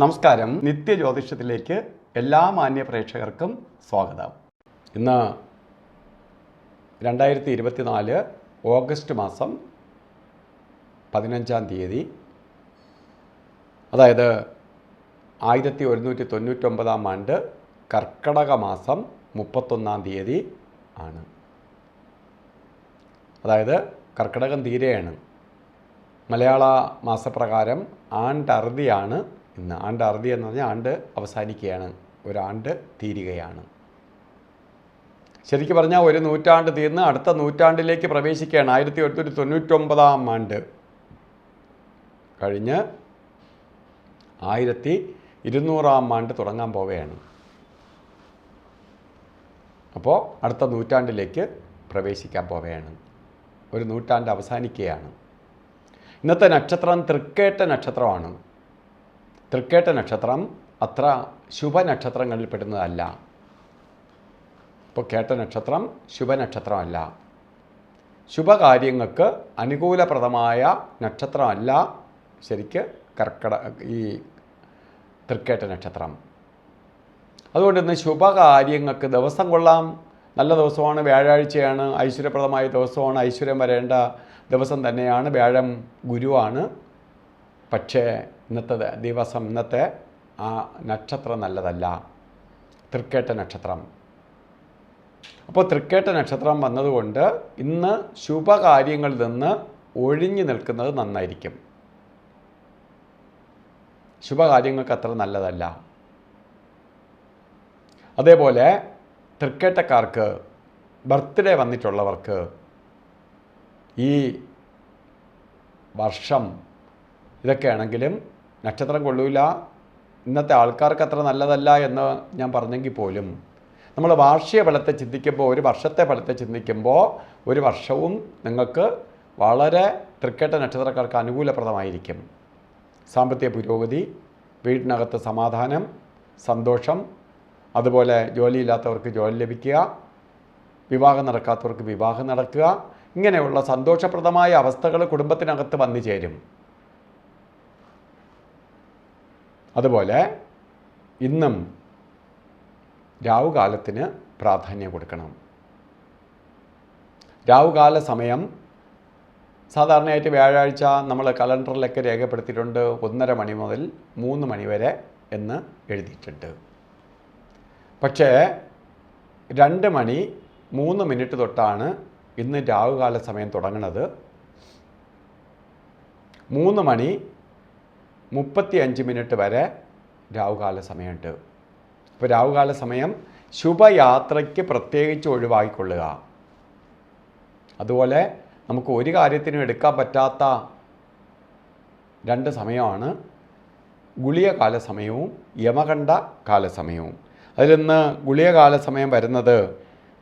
നമസ്കാരം. നിത്യജ്യോതിഷത്തിലേക്ക് എല്ലാ മാന്യ പ്രേക്ഷകർക്കും സ്വാഗതം. ഇന്ന് 2024 ഓഗസ്റ്റ് മാസം 15-ാം തീയതി, അതായത് 1199-ാം ആണ്ട് കർക്കടക മാസം 31-ാം തീയതി ആണ്. അതായത് കർക്കടകം തീരെയാണ്. മലയാള മാസപ്രകാരം ആണ്ടറുതിയാണ് ഇന്ന്. ആണ്ടറുതി എന്ന് പറഞ്ഞാൽ ആണ്ട് അവസാനിക്കുകയാണ്, ഒരാണ്ട് തീരുകയാണ്. ശരിക്കും പറഞ്ഞാൽ ഒരു നൂറ്റാണ്ട് തീർന്ന് അടുത്ത നൂറ്റാണ്ടിലേക്ക് പ്രവേശിക്കുകയാണ്. 1199-ാം ആണ്ട് കഴിഞ്ഞ് 1200-ാം ആണ്ട് തുടങ്ങാൻ പോവുകയാണ്. അപ്പോൾ അടുത്ത നൂറ്റാണ്ടിലേക്ക് പ്രവേശിക്കാൻ പോവുകയാണ്. ഒരു നൂറ്റാണ്ട് അവസാനിക്കുകയാണ്. ഇന്നത്തെ നക്ഷത്രം തൃക്കേട്ട നക്ഷത്രമാണ്. തൃക്കേട്ട നക്ഷത്രം അത്ര ശുഭനക്ഷത്രങ്ങളിൽ പെടുന്നതല്ല. ഇപ്പോൾ കേട്ട നക്ഷത്രം ശുഭനക്ഷത്രമല്ല, ശുഭകാര്യങ്ങൾക്ക് അനുകൂലപ്രദമായ നക്ഷത്രമല്ല ശരിക്ക് ഈ തൃക്കേട്ട നക്ഷത്രം. അതുകൊണ്ട് ഇന്ന് ശുഭകാര്യങ്ങൾക്ക് ദിവസം കൊള്ളാം, നല്ല ദിവസമാണ്, വ്യാഴാഴ്ചയാണ്, ഐശ്വര്യപ്രദമായ ദിവസമാണ്, ഐശ്വര്യം വരേണ്ട ദിവസം തന്നെയാണ്. വ്യാഴം ഗുരുവാണ്. പക്ഷേ ഇന്നത്തെ ആ നക്ഷത്രം നല്ലതല്ല, തൃക്കേട്ട നക്ഷത്രം. അപ്പോൾ തൃക്കേട്ട നക്ഷത്രം വന്നതുകൊണ്ട് ഇന്ന് ശുഭകാര്യങ്ങളിൽ നിന്ന് ഒഴിഞ്ഞു നിൽക്കുന്നത് നന്നായിരിക്കും. ശുഭകാര്യങ്ങൾക്ക് അത്ര നല്ലതല്ല. അതേപോലെ തൃക്കേട്ടക്കാർക്ക്, ബർത്ത്ഡേ വന്നിട്ടുള്ളവർക്ക് ഈ വർഷം ഇതൊക്കെയാണെങ്കിലും നക്ഷത്രം കൊള്ളൂല, ഇന്നത്തെ ആൾക്കാർക്ക് അത്ര നല്ലതല്ല എന്ന് ഞാൻ പറഞ്ഞെങ്കിൽ പോലും നമ്മൾ വാർഷിക ഫലത്തെ ചിന്തിക്കുമ്പോൾ, ഒരു വർഷത്തെ ഫലത്തെ ചിന്തിക്കുമ്പോൾ ഒരു വർഷവും നിങ്ങൾക്ക് വളരെ തൃക്കേട്ട നക്ഷത്രക്കാർക്ക് അനുകൂലപ്രദമായിരിക്കും. സാമ്പത്തിക പുരോഗതി, വീടിനകത്ത് സമാധാനം, സന്തോഷം, അതുപോലെ ജോലിയില്ലാത്തവർക്ക് ജോലി ലഭിക്കുക, വിവാഹം നടക്കാത്തവർക്ക് വിവാഹം നടക്കുക, ഇങ്ങനെയുള്ള സന്തോഷപ്രദമായ അവസ്ഥകൾ കുടുംബത്തിനകത്ത് വന്നു ചേരും. അതുപോലെ ഇന്നും രാവുകാലത്തിന് പ്രാധാന്യം കൊടുക്കണം. രാവുകാല സമയം സാധാരണയായിട്ട് വ്യാഴാഴ്ച നമ്മൾ കലണ്ടറിലൊക്കെ രേഖപ്പെടുത്തിയിട്ടുണ്ട്. 1:30 മണി മുതൽ 3 മണി വരെ എന്ന് എഴുതിയിട്ടുണ്ട്. പക്ഷേ 2 മണി 3 മിനിറ്റ് തൊട്ടാണ് ഇന്ന് രാവുകാല സമയം തുടങ്ങുന്നത്. 3 മണി 35 മിനിറ്റ് വരെ രാവുകാല സമയമുണ്ട്. അപ്പോൾ രാവുകാല സമയം ശുഭയാത്രയ്ക്ക് പ്രത്യേകിച്ച് ഒഴിവാക്കിക്കൊള്ളുക. അതുപോലെ നമുക്ക് ഒരു കാര്യത്തിനും എടുക്കാൻ പറ്റാത്ത 2 സമയമാണ് ഗുളികകാല സമയവും യമകണ്ഠ കാലസമയവും. അതിലിന്ന് ഗുളികകാല സമയം വരുന്നത്,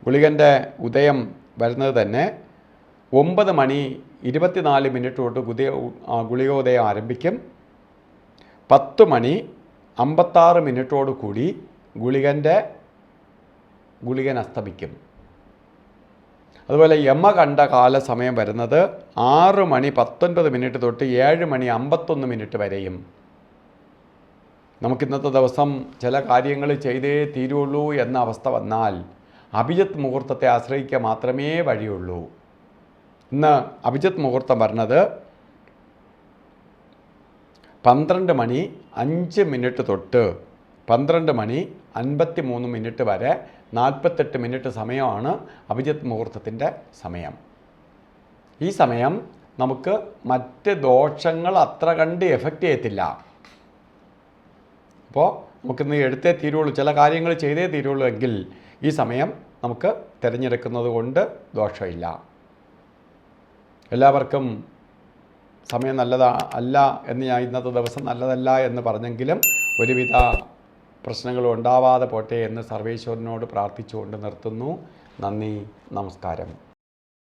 ഗുളികൻ്റെ ഉദയം വരുന്നത് തന്നെ 9 മണി 24 മിനിറ്റ് തൊട്ട് ഗുളികോദയം ആരംഭിക്കും. 10 മണി 56 മിനിറ്റോട് കൂടി ഗുളികൻ അസ്തമിക്കും. അതുപോലെ യമകണ്ഠ കാല സമയം വരുന്നത് 6 മണി 19 മിനിറ്റ് തൊട്ട് 7 മണി 51 മിനിറ്റ് വരെയും. നമുക്കിന്നത്തെ ദിവസം ചില കാര്യങ്ങൾ ചെയ്തേ തീരുള്ളൂ എന്ന അവസ്ഥ വന്നാൽ അഭിജിത്ത് മുഹൂർത്തത്തെ ആശ്രയിക്കുക മാത്രമേ വഴിയുള്ളൂ. ഇന്ന് അഭിജിത്ത് മുഹൂർത്തം വരുന്നത് 12 മണി 5 മിനിറ്റ് തൊട്ട് 12 മണി 53 മിനിറ്റ് വരെ 48 മിനിറ്റ് സമയമാണ് അഭിജിത്ത് മുഹൂർത്തത്തിൻ്റെ സമയം. ഈ സമയം നമുക്ക് മറ്റ് ദോഷങ്ങൾ അത്ര കണ്ട് എഫക്റ്റ് ചെയ്യത്തില്ല. അപ്പോൾ നമുക്കിന്ന് എടുത്തേ തീരുള്ളൂ, ചില കാര്യങ്ങൾ ചെയ്തേ തീരുള്ളൂ എങ്കിൽ ഈ സമയം നമുക്ക് തിരഞ്ഞെടുക്കുന്നത് കൊണ്ട് ദോഷമില്ല. എല്ലാവർക്കും സമയം അല്ല എന്ന് ഞാൻ ഇന്നത്തെ ദിവസം നല്ലതല്ല എന്ന് പറഞ്ഞെങ്കിലും ഒരുവിധ പ്രശ്നങ്ങളും ഉണ്ടാവാതെ പോട്ടെ എന്ന് സർവേശ്വരനോട് പ്രാർത്ഥിച്ചുകൊണ്ട് നിർത്തുന്നു. നന്ദി, നമസ്കാരം.